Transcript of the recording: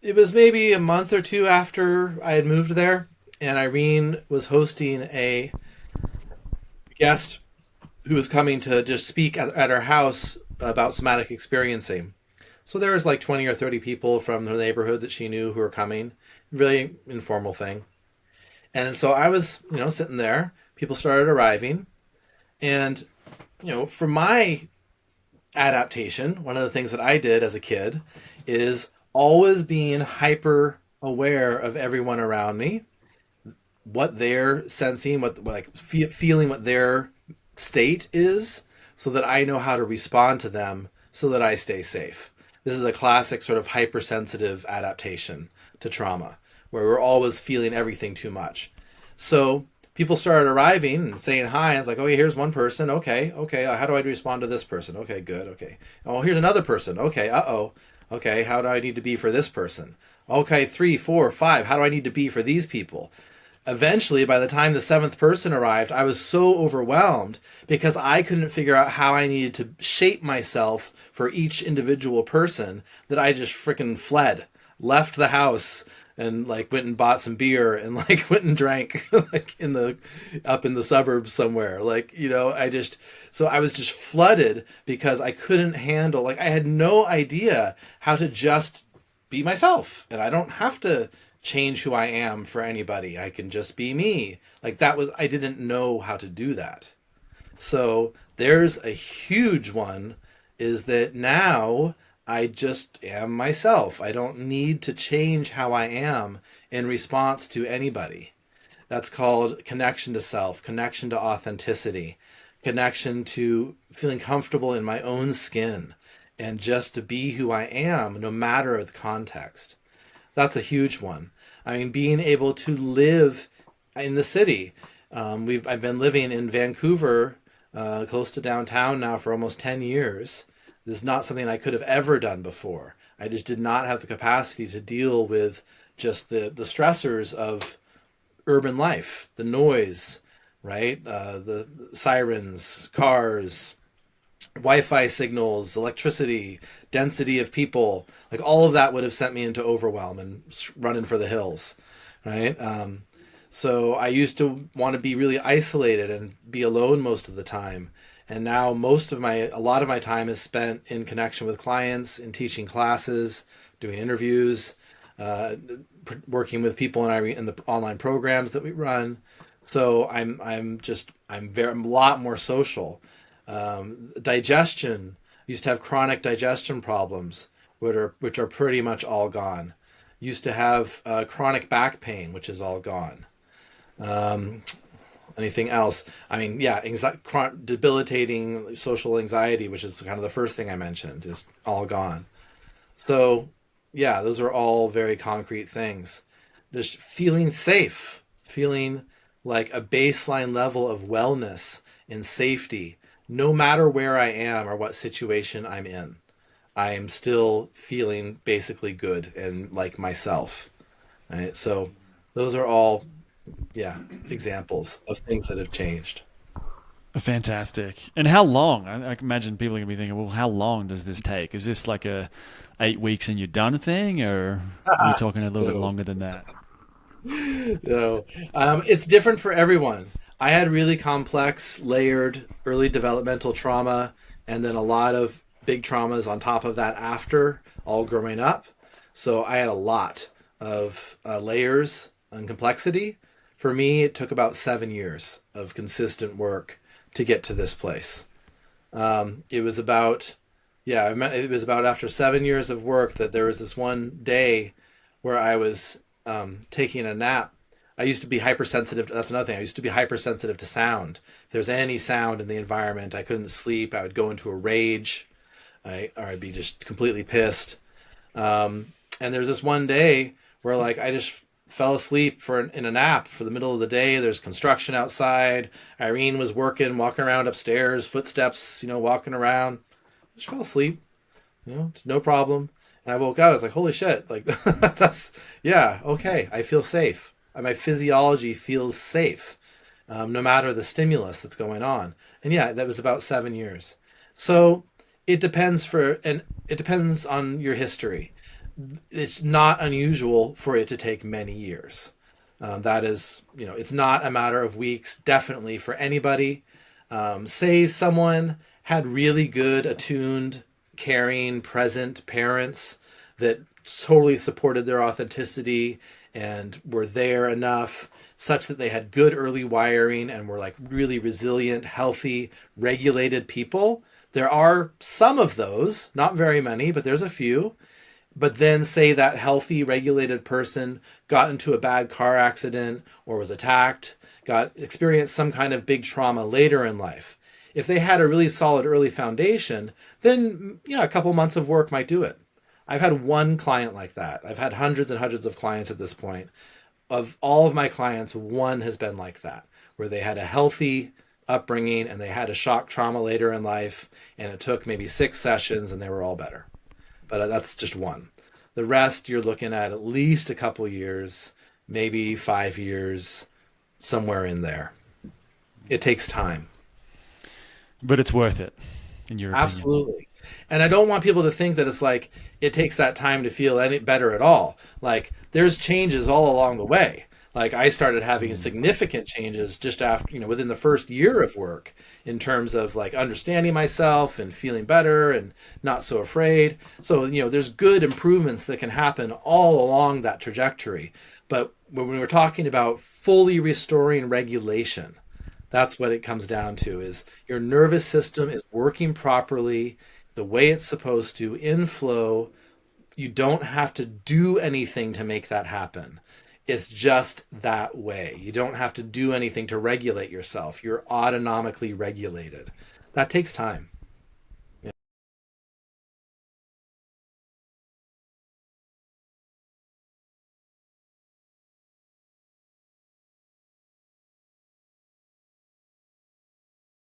It was maybe a month or two after I had moved there, and Irene was hosting a guest who was coming to just speak at our house about somatic experiencing. So there was like 20 or 30 people from the neighborhood that she knew who were coming. Really informal thing. And so I was, sitting there. People started arriving. And, for my adaptation, one of the things that I did as a kid is always being hyper aware of everyone around me, what they're sensing, what like feeling what their state is, so that I know how to respond to them so that I stay safe. This is a classic sort of hypersensitive adaptation to trauma where we're always feeling everything too much. So people started arriving and saying hi. I was like, oh, yeah, here's one person. Okay, okay. How do I respond to this person? Okay, good. Okay. Oh, here's another person. Okay, uh-oh. Okay, how do I need to be for this person? Okay, three, four, five. How do I need to be for these people? Eventually, by the time the seventh person arrived, I was so overwhelmed because I couldn't figure out how I needed to shape myself for each individual person that I just freaking fled, left the house, and like went and bought some beer and like went and drank like in the up in the suburbs somewhere. Like, so I was just flooded because I couldn't handle, like, I had no idea how to just be myself, and I don't have to change who I am for anybody. I can just be me. Like, I didn't know how to do that. So there's a huge one, is that now I just am myself. I don't need to change how I am in response to anybody. That's called connection to self, connection to authenticity, connection to feeling comfortable in my own skin, and just to be who I am no matter the context. That's a huge one. I mean, being able to live in the city. I've been living in Vancouver, close to downtown now for almost 10 years. This is not something I could have ever done before. I just did not have the capacity to deal with just the stressors of urban life, the noise, right? The sirens, cars, Wi-Fi signals, electricity, density of people, like all of that would have sent me into overwhelm and running for the hills, right? So I used to want to be really isolated and be alone most of the time. And now a lot of my time is spent in connection with clients, in teaching classes, doing interviews, uh, working with people in the online programs that we run. So I'm a lot more social. Digestion, used to have chronic digestion problems, which are pretty much all gone. Used to have chronic back pain, which is all gone. Um, Anything else? I mean, yeah, debilitating social anxiety, which is kind of the first thing I mentioned, is all gone. So, yeah, those are all very concrete things. Just feeling safe, feeling like a baseline level of wellness and safety, no matter where I am or what situation I'm in. I am still feeling basically good and like myself. Right? So, those are all, yeah, examples of things that have changed. Fantastic. And how long? I can imagine people are going to be thinking, well, how long does this take? Is this like a 8 weeks and you're done thing, or are we talking a little bit No, longer than that? no. It's different for everyone. I had really complex, layered early developmental trauma, and then a lot of big traumas on top of that after, all growing up. So I had a lot of layers and complexity. For me, it took about 7 years of consistent work to get to this place. It was about, yeah, it was about after 7 years of work that there was this one day where I was taking a nap. I used to be hypersensitive. That's another thing. I used to be hypersensitive to sound. If there's any sound in the environment, I couldn't sleep. I would go into a rage, or I'd be just completely pissed. And there's this one day where like I just fell asleep in a nap for the middle of the day. There's construction outside. Irene was walking around upstairs, footsteps, walking around. I just fell asleep. It's no problem. And I woke up. I was like, holy shit! Like that's yeah, okay. I feel safe. My physiology feels safe, no matter the stimulus that's going on. And yeah, that was about 7 years. So it depends on your history. it's not unusual for it to take many years. That is, it's not a matter of weeks, definitely for anybody. Say someone had really good, attuned, caring, present parents that totally supported their authenticity and were there enough such that they had good early wiring and were like really resilient, healthy, regulated people. There are some of those, not very many, but there's a few. But then say that healthy, regulated person got into a bad car accident or was attacked, got experienced some kind of big trauma later in life. If they had a really solid early foundation, then a couple months of work might do it. I've had one client like that. I've had hundreds and hundreds of clients at this point. Of all of my clients, one has been like that, where they had a healthy upbringing and they had a shock trauma later in life, and it took maybe 6 sessions and they were all better. But that's just one. The rest, you're looking at least a couple years, maybe 5 years, somewhere in there. It takes time. But it's worth it, in your opinion. Absolutely. And I don't want people to think that it's like it takes that time to feel any better at all. Like there's changes all along the way. Like I started having significant changes just after, within the first year of work in terms of like understanding myself and feeling better and not so afraid. So, there's good improvements that can happen all along that trajectory. But when we were talking about fully restoring regulation, that's what it comes down to is your nervous system is working properly the way it's supposed to in flow. You don't have to do anything to make that happen. It's just that way. You don't have to do anything to regulate yourself. You're autonomically regulated. That takes time.